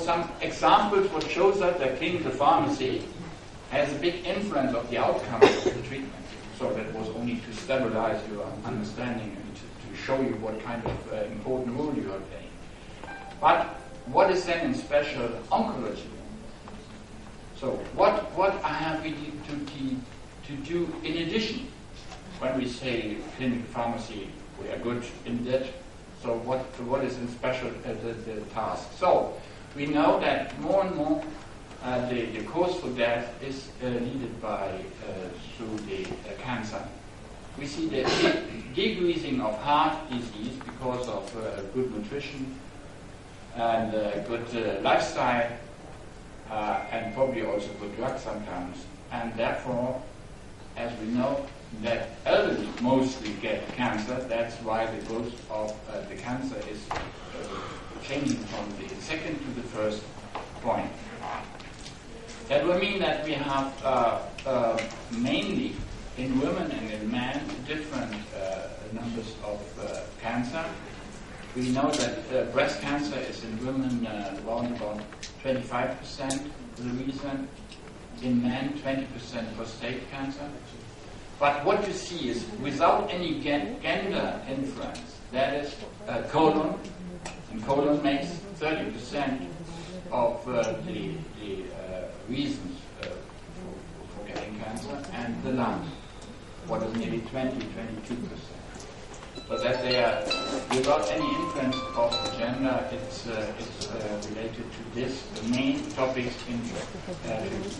some examples what shows us that clinical pharmacy has a big influence of the outcome of the treatment. So that was only to stabilize your understanding and to show you what kind of important role you are playing. But what is then in special oncology? So what I have really to do in addition when we say clinical pharmacy, we are good in that. So what is in special the task? So we know that more and more the cause for death is needed by through the cancer. We see the decreasing of heart disease because of good nutrition and good lifestyle, and probably also good drugs sometimes. And therefore, as we know, that elderly mostly get cancer. That's why the growth of the cancer is changing from the second to the first point. That will mean that we have mainly in women and in men different numbers of cancer. We know that breast cancer is in women around about 25% the reason, in men 20% prostate cancer. But what you see is without any gender influence, that is colon, and colon makes 30% of the reasons for getting cancer, and the lung, what is nearly 22%. So that they are, without any influence of gender, it's related to this, the main topics in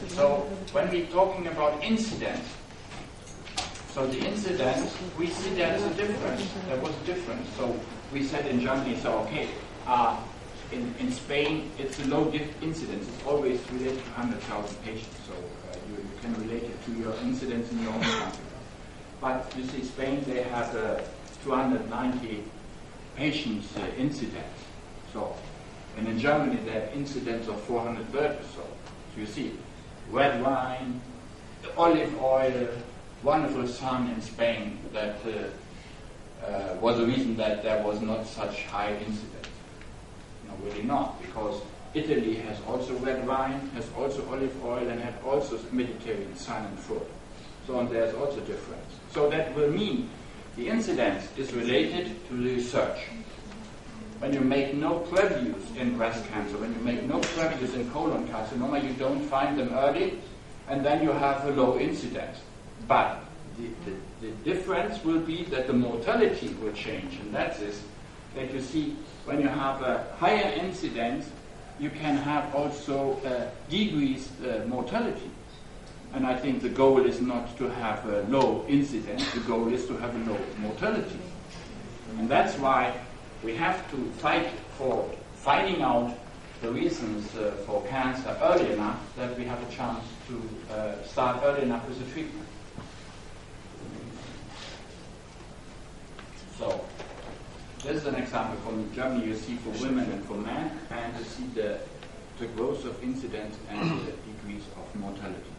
so when we're talking about incidence, so the incidence, we see there's a difference. There was a difference. So we said in Germany, so okay, in Spain, it's a low incidence. It's always related to 100,000 patients. So you can relate it to your incidence in your own country. But you see, Spain, they have 290 patients incidence. So, and in Germany, they have incidence of 430 or so. So you see, red wine, olive oil, wonderful sun in Spain that was the reason that there was not such high incidence. No, really not, because Italy has also red wine, has also olive oil, and has also Mediterranean sun and food. So and there's also difference. So that will mean the incidence is related to the research. When you make no previews in breast cancer, when you make no previews in colon carcinoma, you don't find them early, and then you have a low incidence. But the difference will be that the mortality will change, and that is that you see when you have a higher incidence, you can have also decreased mortality. And I think the goal is not to have a low incidence, the goal is to have a low mortality. And that's why we have to fight for finding out the reasons for cancer early enough that we have a chance to start early enough with the treatment. So, this is an example from Germany. You see for women and for men, and you see the growth of incidence and the decrease of mortality.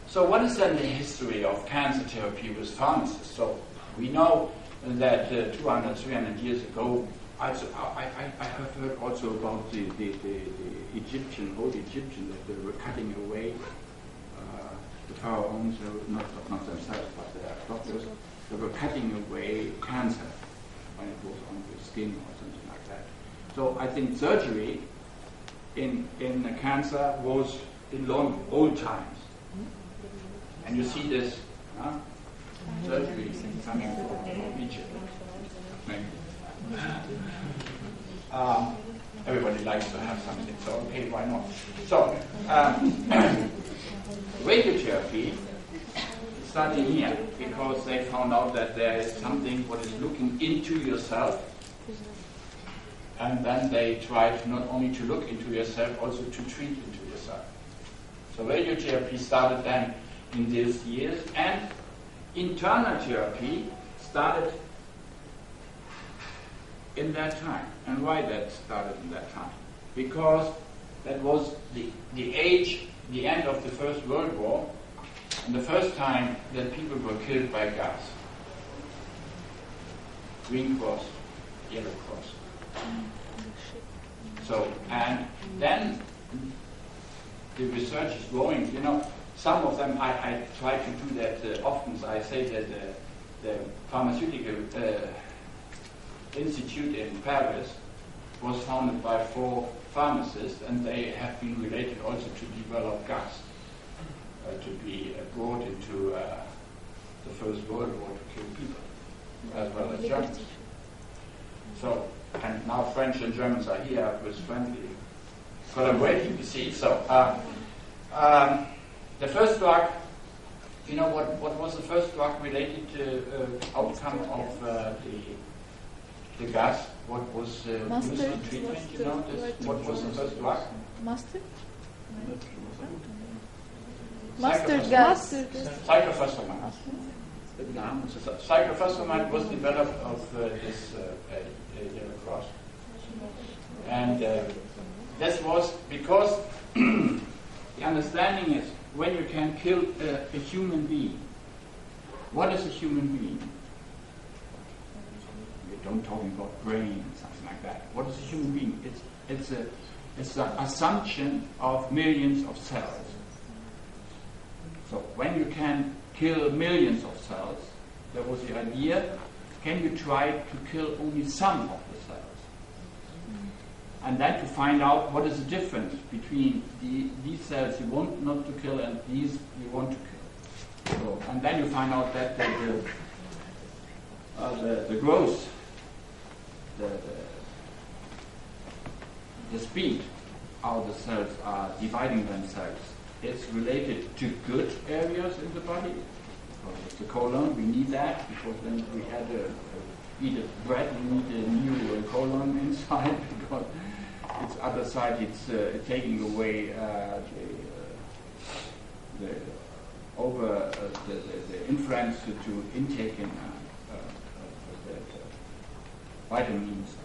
So what is then the history of cancer therapy with pharmacists? So we know that 200, 300 years ago, I have heard also about the Egyptian, old Egyptian, that they were cutting away the pharaohs, not themselves, but their doctors, they were cutting away cancer when it was on the skin or something like that. So I think surgery in cancer was in old times. And you see this surgery coming from Egypt. Everybody likes to have something, so okay, why not? So, radiotherapy is starting here because they found out that there is something what is looking into yourself. And then they tried not only to look into yourself, also to treat into yourself. So radiotherapy started then in these years, and internal therapy started in that time. And why that started in that time? Because that was the age, the end of the First World War, and the first time that people were killed by gas. Green Cross Yellow Cross. So, and then the research is growing. You know, some of them, I try to do that often. So I say that the pharmaceutical institute in Paris was founded by 4 pharmacists, and they have been related also to develop gas to be brought into the First World War to kill people, as well as Germans. So, and now French and Germans are here with friendly collaborating, you see. So, the first drug, you know, what was the first drug related to outcome of the gas? What was used in treatment? You know, what was the first drug? Mustard? Mustard gas. Cyclophosphamide. Cyclophosphamide was developed of this Yellow Cross. And this was because the understanding is when you can kill a human being. What is a human being? We don't talk about brain and something like that. What is a human being? It's an assumption of millions of cells. So when you can kill millions of cells, that was the idea, can you try to kill only some of the cells? And then to find out what is the difference between these cells you want not to kill and these you want to kill. So, and then you find out that the growth, the speed how the cells are dividing themselves is related to good areas in the body. Because the colon, we need that, because when we had eat a bread, we need a new colon inside, because its other side, it's taking away the influence to intake in vitamins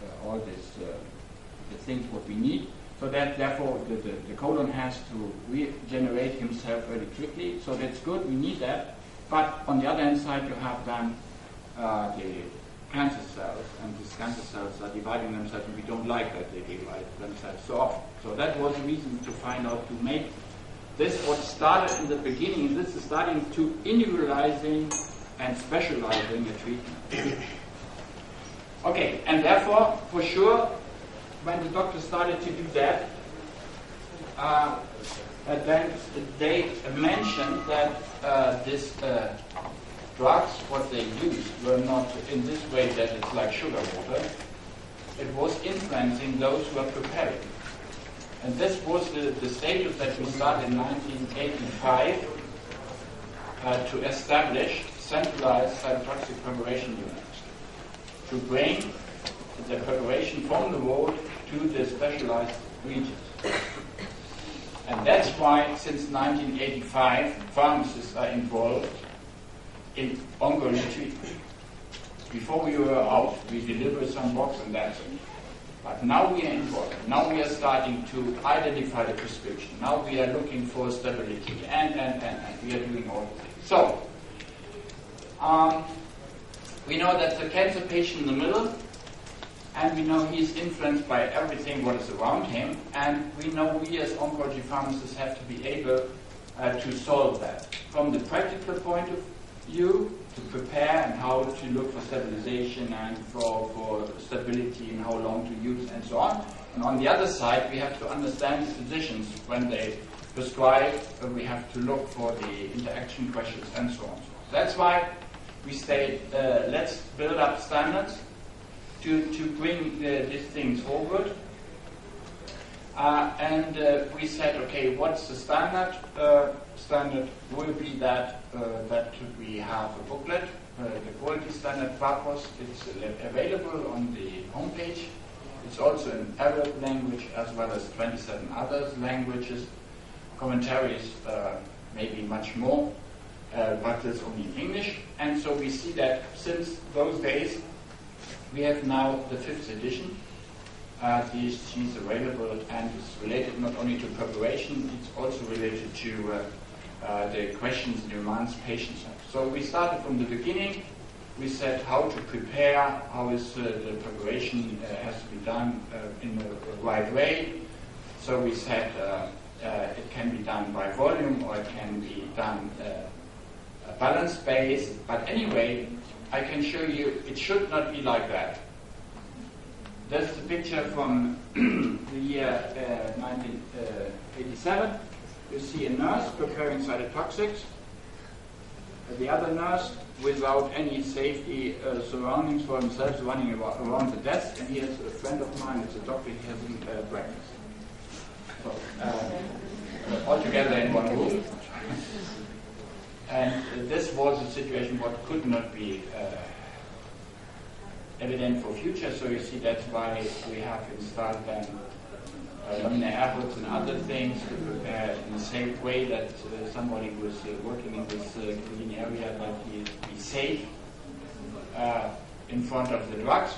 and all this the things what we need. So that therefore the colon has to regenerate himself very quickly. So that's good. We need that. But on the other hand side, you have then the cancer cells, and these cancer cells are dividing themselves, and we don't like that they divide themselves so often. So that was the reason to find out to make this what started in the beginning. This is starting to individualizing and specializing the treatment. Okay, and therefore, for sure, when the doctor started to do that, then they mentioned that these drugs, what they used, were not in this way that it's like sugar water. It was influencing those who are preparing. And this was the status that we started in 1985 to establish centralized cytotoxic preparation units to bring the preparation from the road to the specialized regions. And that's why, since 1985, pharmacists are involved in ongoing treatment. Before we were out, we delivered some box and that's it. But now we are involved. Now we are starting to identify the prescription. Now we are looking for stability, and we are doing all of this. So, we know that the cancer patient in the middle, and we know he is influenced by everything what is around him, and we know we as oncology pharmacists have to be able to solve that. From the practical point of view, to prepare and how to look for stabilization and for stability and how long to use and so on. And on the other side, we have to understand the physicians when they prescribe, we have to look for the interaction questions and so on. That's why we say, let's build up standards to bring these things forward. And we said, okay, what's the standard? Standard will be that we have a booklet, the quality standard purpose. It's available on the homepage. It's also in Arab language as well as 27 other languages. Commentaries, maybe much more, but it's only in English. And so we see that since those days, we have now the 5th edition. She's available and it's related not only to preparation, it's also related to the questions and demands patients have. So we started from the beginning We said how to prepare, how is the preparation has to be done in the right way. So we said it can be done by volume or it can be done balance-based. But anyway, I can show you it should not be like that. That's the picture from the year 1987. You see a nurse preparing cytotoxics. The other nurse, without any safety surroundings for himself, running around the desk. And here's a friend of mine, it's a doctor, he has breakfast. So, all together in one room. And this was a situation what could not be evident for future. So you see that's why we have installed then luminaire airports and other things to prepare in a safe way that somebody who is working in this clean area that he be safe in front of the drugs.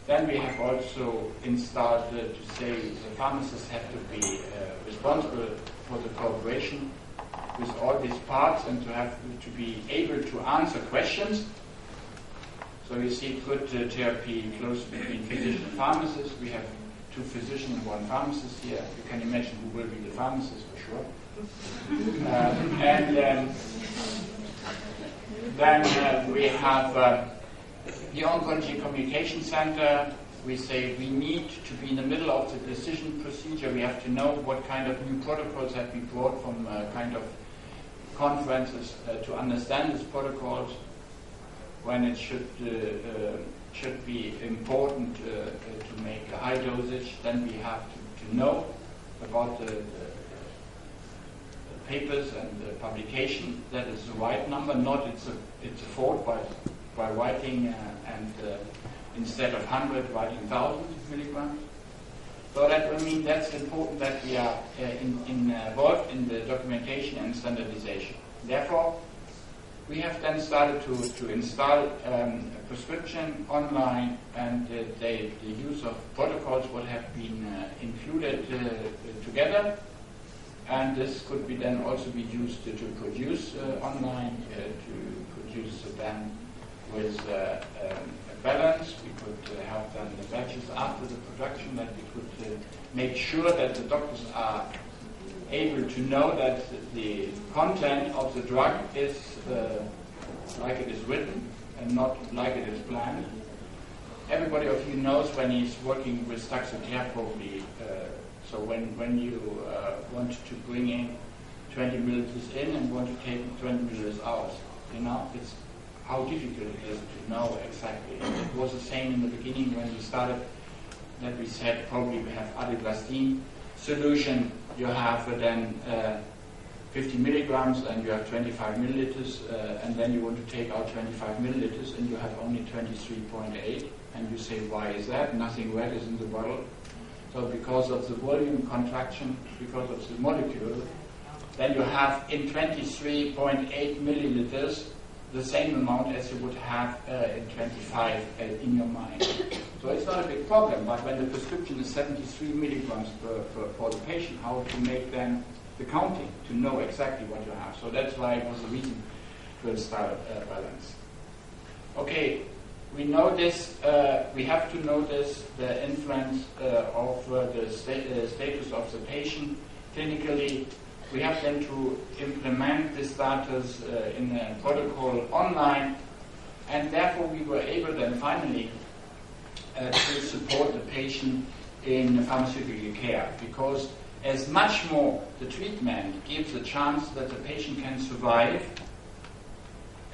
Then we have also installed to say the pharmacists have to be responsible for the cooperation with all these parts and to have to be able to answer questions. So you see good therapy close between physician and pharmacist. We have 2 physicians and 1 pharmacist here. You can imagine who will be the pharmacist for sure. Then we have the Oncology Communication Center. We say we need to be in the middle of the decision procedure. We have to know what kind of new protocols have been brought from kind of conferences to understand these protocols. When it should be important to make a high dosage, then we have to know about the papers and the publication that is the right number, not it's a fault by writing and instead of 100 writing 1,000 milligrams. So that I mean that's important that we are involved in the documentation and standardization. Therefore, we have then started to install a prescription online, and the use of protocols will have been included together, and this could be then also be used to produce online, to produce then with a balance. We could have then the batches after the production, that we could make sure that the doctors are able to know that the content of the drug is like it is written and not like it is planned. Everybody of you knows when he's working with Taxotere probably, so when you want to bring in 20 milliliters in and want to take 20 milliliters out, it's how difficult it is to know exactly. It was the same in the beginning when we started, that we said probably we have adeglastine solution. You have then 50 milligrams and you have 25 milliliters, and then you want to take out 25 milliliters and you have only 23.8, and you say, why is that? Nothing red is in the bottle. So because of the volume contraction, because of the molecule, then you have in 23.8 milliliters the same amount as you would have in 25 in your mind. So it's not a big problem, but when the prescription is 73 milligrams for the patient, how to make then the counting to know exactly what you have. So that's why it was a reason to install balance. Okay, we know this, we have to notice the influence of the status of the patient clinically. We have then to implement the status in a protocol online, and therefore we were able then finally to support the patient in pharmaceutical care, because as much more the treatment gives a chance that the patient can survive,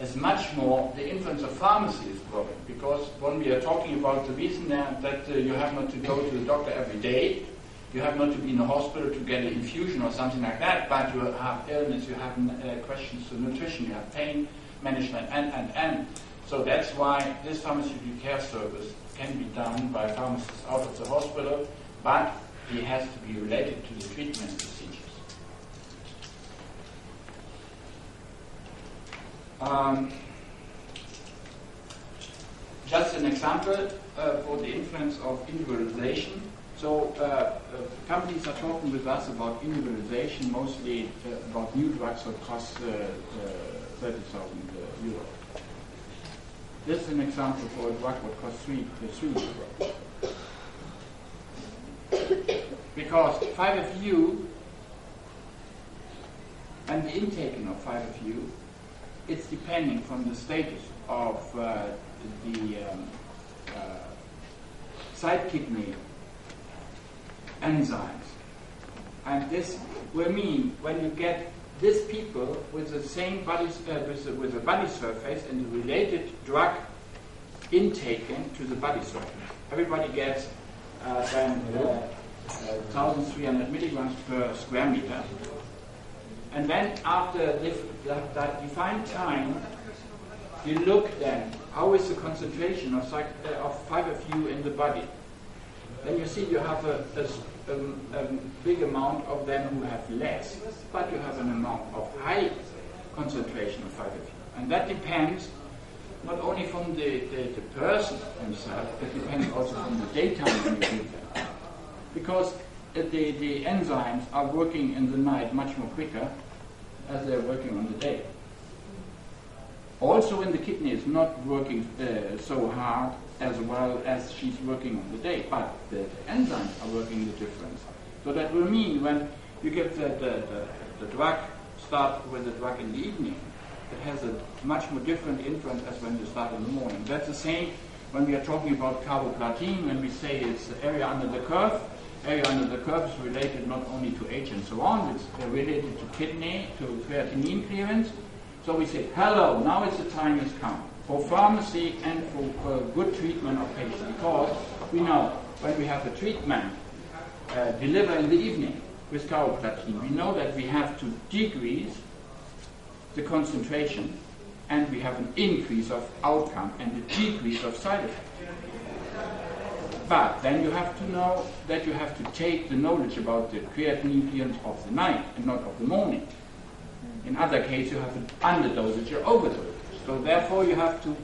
as much more the influence of pharmacy is growing. Because when we are talking about the reason that you have not to go to the doctor every day, you have not to be in a hospital to get an infusion or something like that, but you have illness, you have questions to nutrition, you have pain management, and. So that's why this pharmaceutical care service can be done by pharmacists out of the hospital, but it has to be related to the treatment procedures. Just an example for the influence of individualization. So companies are talking with us about individualization, mostly about new drugs that cost 30,000 euros. This is an example for a drug what costs 3 euros. Because 5FU and the intaking of 5FU, it's depending from the status of the side kidney enzymes. And this will mean when you get these people with the same body, with the body surface and the related drug intaken to the body surface. Everybody gets then 1,300 milligrams per square meter. And then after that defined time, you look then, how is the concentration of 5FU in the body? Then you see you have a big amount of them who have less, but you have an amount of high concentration of 5FU. And that depends not only from the person himself, it depends also from the daytime when you give them. Because the enzymes are working in the night much more quicker as they're working on the day. Also in the kidney is not working so hard as well as she's working on the day, but the enzymes are working the difference. So that will mean when you give the drug, start with the drug in the evening, it has a much more different influence as when you start in the morning. That's the same when we are talking about carboplatin, when we say it's the area under the curve. Area under the curve is related not only to age and so on, it's related to kidney, to creatinine clearance. So we say, hello, now it's the time has come for pharmacy and for good treatment of patients. Because we know when we have a treatment delivered in the evening with carboplatin, we know that we have to decrease the concentration and we have an increase of outcome and a decrease of side effects. But then you have to know that you have to take the knowledge about the creatinine clearance of the night and not of the morning. In other cases, you have an underdosage or overdosage. So therefore, you have to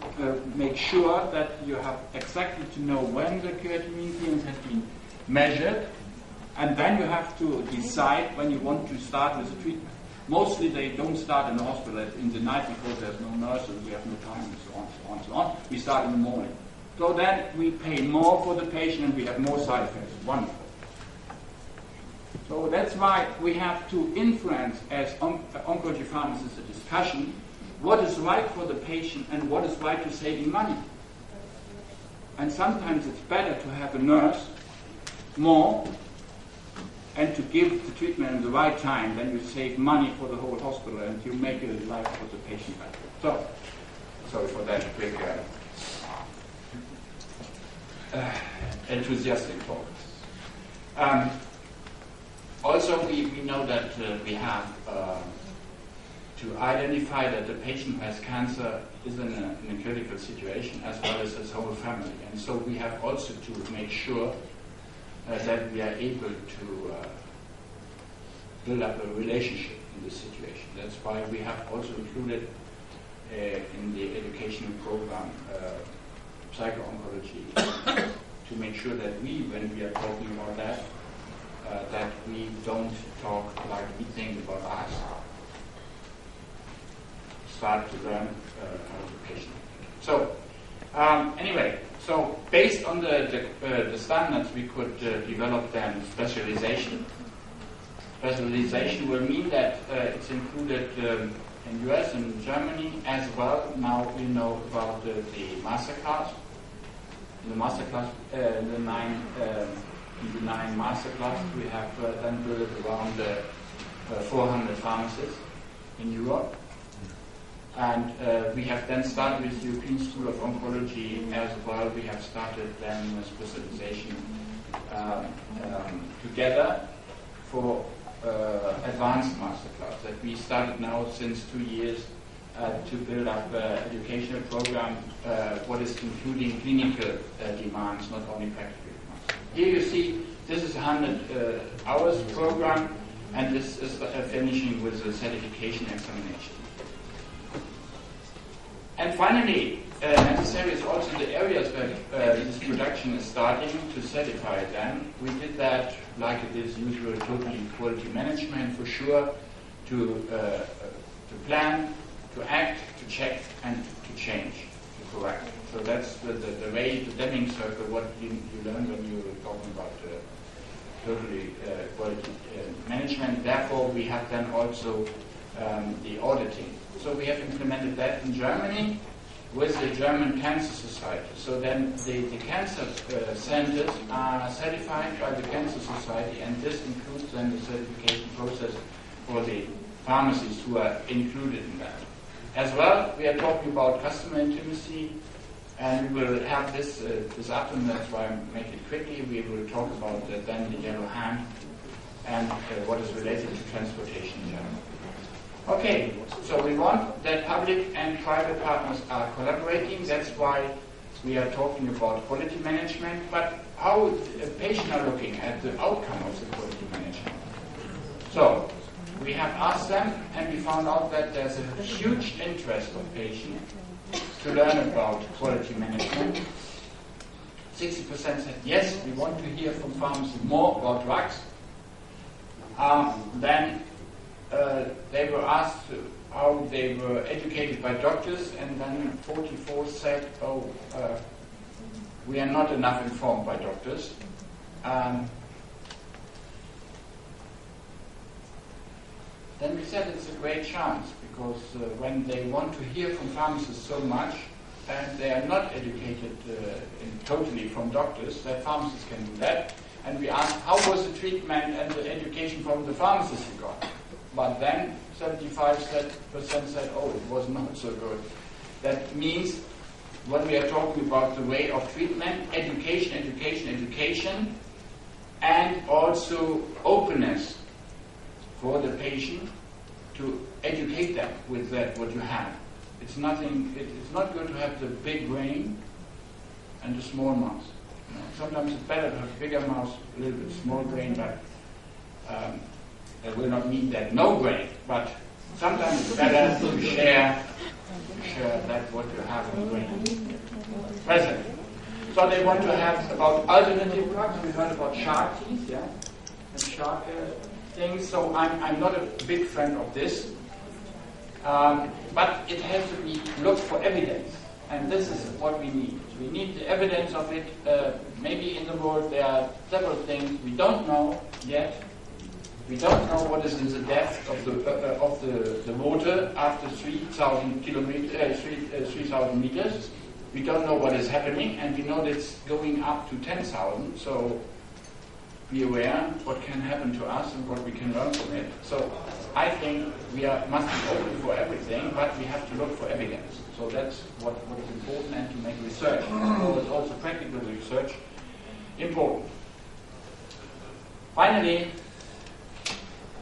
make sure that you have exactly to know when the creatinine clearance has been measured, and then you have to decide when you want to start with the treatment. Mostly they don't start in the hospital in the night because there's no nurses, we have no time, and so on, so on, so on. We start in the morning. So then we pay more for the patient and we have more side effects. Wonderful. So that's why we have to influence, as oncology pharmacists, a discussion, what is right for the patient and what is right to saving money. And sometimes it's better to have a nurse more and to give the treatment at the right time, then you save money for the whole hospital and you make a life for the patient better. So, sorry for that quick enthusiastic talk. Also, we know that we have to identify that the patient who has cancer is in a critical situation as well as his whole family. And so we have also to make sure that we are able to build up a relationship in this situation. That's why we have also included in the educational program psycho-oncology to make sure that when we are talking about that, that we don't talk like we think about us. Start to learn how the patient. So anyway, so based on the standards, we could develop then specialization. Specialization will mean that it's included in US and Germany as well. Now we know about the masterclass. In the masterclass, in the nine masterclass, we have then built around 400 pharmacists in Europe. And we have then started with the European School of Oncology as well. We have started then a specialization together for advanced masterclass that we started now since 2 years to build up educational program, what is including clinical demands, not only practical demands. Here you see, this is a 100 hours program, and this is finishing with the certification examination. And finally, necessary is also the areas where this production is starting to certify them. We did that like it is usual, totally quality management for sure, to plan, to act, to check, and to change. correct. So that's the way, the Deming circle, what you learn when you're talking about totally quality management. Therefore, we have then also the auditing. So we have implemented that in Germany with the German Cancer Society. So then the cancer centers are certified by the Cancer Society, and this includes then the certification process for the pharmacies who are included in that. As well, we are talking about customer intimacy, and we will have this this afternoon. That's why I make it quickly. We will talk about then the yellow hand and what is related to transportation in general. Okay, so we want that public and private partners are collaborating. That's why we are talking about quality management. But how patients are looking at the outcome of the quality management. So we have asked them, and we found out that there's a huge interest of patients to learn about quality management. 60% said yes, we want to hear from pharmacists more about drugs. Then they were asked how they were educated by doctors, and then 44 said, we are not enough informed by doctors. Then we said it's a great chance, because when they want to hear from pharmacists so much, and they are not educated totally from doctors, that pharmacists can do that. And we asked, how was the treatment and the education from the pharmacists you got? But then 75% said, it was not so good. That means when we are talking about the way of treatment, education, and also openness for the patient to educate them with that what you have. It's not good to have the big brain and the small mouth. You know, sometimes it's better to have a bigger mouth, a little bit small brain, but that will not mean that no brain. But sometimes it's better to share that what you have in the brain present. So they want to have about alternative drugs. We heard about shark teeth, yeah, and shark things. So I'm not a big fan of this, but it has to be looked for evidence, and this is what we need. We need the evidence of it. Maybe in the world there are several things we don't know yet. We don't know what is in the depth of the water after 3,000 meters. We don't know what is happening, and we know that it's going up to 10,000. So be aware what can happen to us and what we can learn from it. So I think we must be open for everything, but we have to look for evidence. So that's what is important, and to make research. So it's also practical research important. Finally,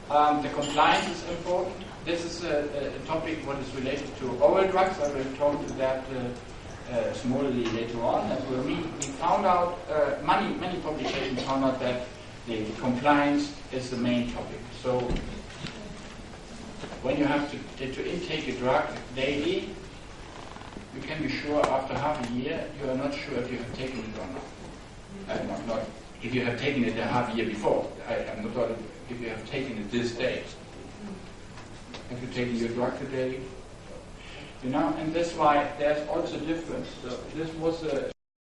the compliance is important. This is a topic what is related to oral drugs. I will talk to that smallly later on. As we found out, many publications found out that the compliance is the main topic. So when you have to intake a drug daily, you can be sure after half a year you are not sure if you have taken it or not. Not if you have taken it a half a year before. I'm not sure if you have taken it this day. Have you taken your drug today? You know, and that's why there's also difference. So this was a